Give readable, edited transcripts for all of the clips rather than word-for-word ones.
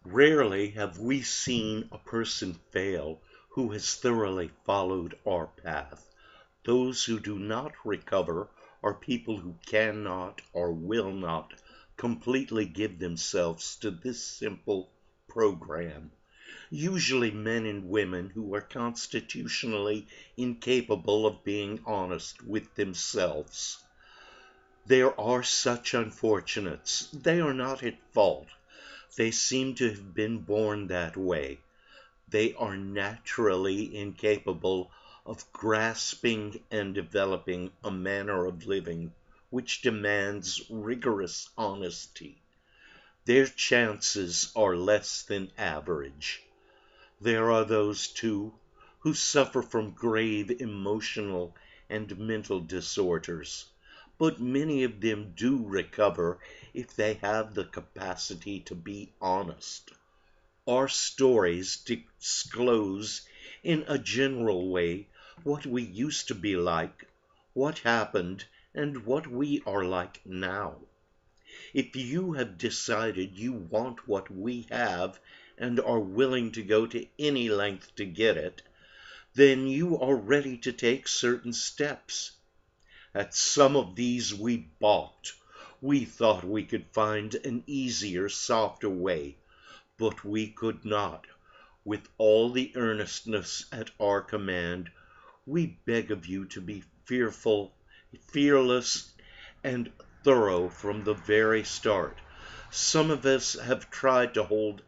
Rarely have we seen a person fail who has thoroughly followed our path. Those who do not recover are people who cannot or will not completely give themselves to this simple program. Usually men and women who are constitutionally incapable of being honest with themselves. There are such unfortunates. They are not at fault. They seem to have been born that way. They are naturally incapable of grasping and developing a manner of living which demands rigorous honesty. Their chances are less than average. There are those, too, who suffer from grave emotional and mental disorders, but many of them do recover if they have the capacity to be honest. Our stories disclose in a general way what we used to be like, what happened, and what we are like now. If you have decided you want what we have and are willing to go to any length to get it, then you are ready to take certain steps. At some of these we balked. We thought we could find an easier, softer way, but we could not. With all the earnestness at our command, we beg of you to be fearless, and thorough from the very start. Some of us have tried to hold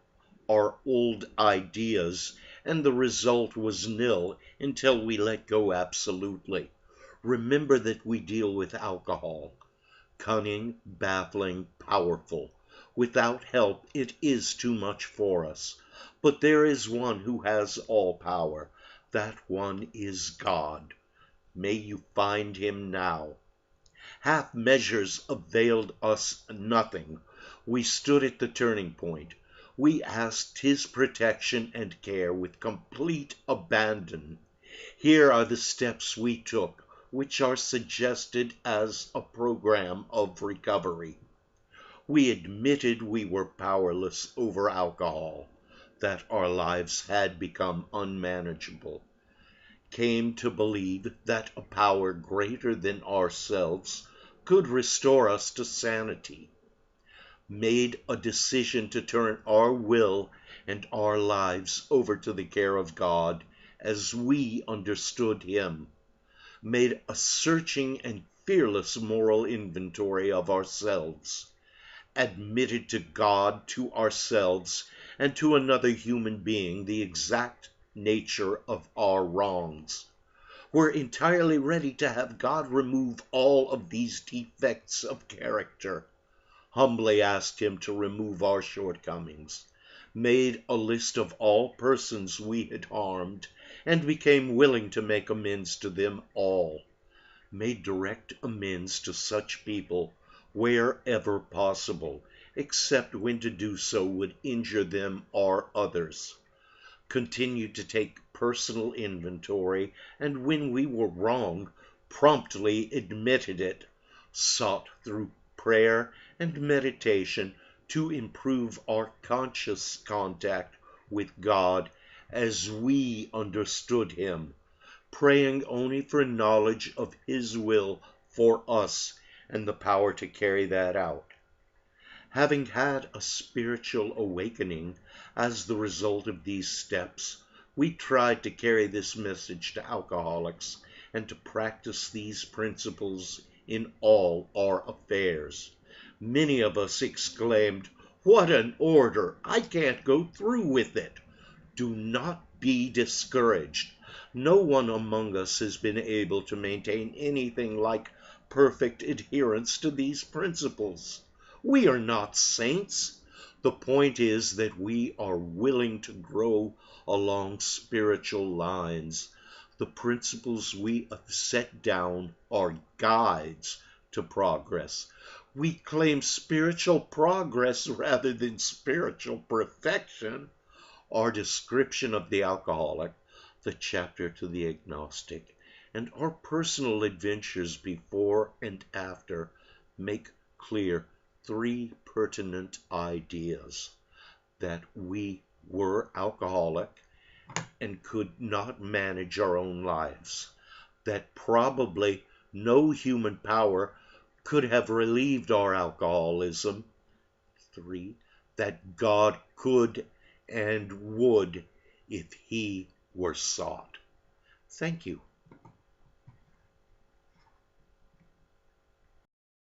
our old ideas, and the result was nil until we let go absolutely. Remember that we deal with alcohol. Cunning, baffling, powerful. Without help it is too much for us. But there is one who has all power. That one is God. May you find him now. Half measures availed us nothing. We stood at the turning point. We asked his protection and care with complete abandon. Here are the steps we took, which are suggested as a program of recovery. We admitted we were powerless over alcohol, that our lives had become unmanageable, came to believe that a power greater than ourselves could restore us to sanity, made a decision to turn our will and our lives over to the care of God as we understood him, made a searching and fearless moral inventory of ourselves, admitted to God, to ourselves, and to another human being the exact nature of our wrongs. We're entirely ready to have God remove all of these defects of character, humbly asked him to remove our shortcomings, made a list of all persons we had harmed, and became willing to make amends to them all, made direct amends to such people wherever possible, except when to do so would injure them or others, continued to take personal inventory, and when we were wrong, promptly admitted it, sought through prayer and meditation to improve our conscious contact with God as we understood him, praying only for knowledge of his will for us and the power to carry that out. Having had a spiritual awakening as the result of these steps, we tried to carry this message to alcoholics and to practice these principles in all our affairs. Many of us exclaimed, "What an order! I can't go through with it." Do not be discouraged. No one among us has been able to maintain anything like perfect adherence to these principles. We are not saints. The point is that we are willing to grow along spiritual lines. The principles we have set down are guides to progress. We claim spiritual progress rather than spiritual perfection. Our description of the alcoholic, the chapter to the agnostic, and our personal adventures before and after make clear three pertinent ideas. that we were alcoholic and could not manage our own lives, that probably no human power could have relieved our alcoholism. 3, that God could and would if he were sought. Thank you.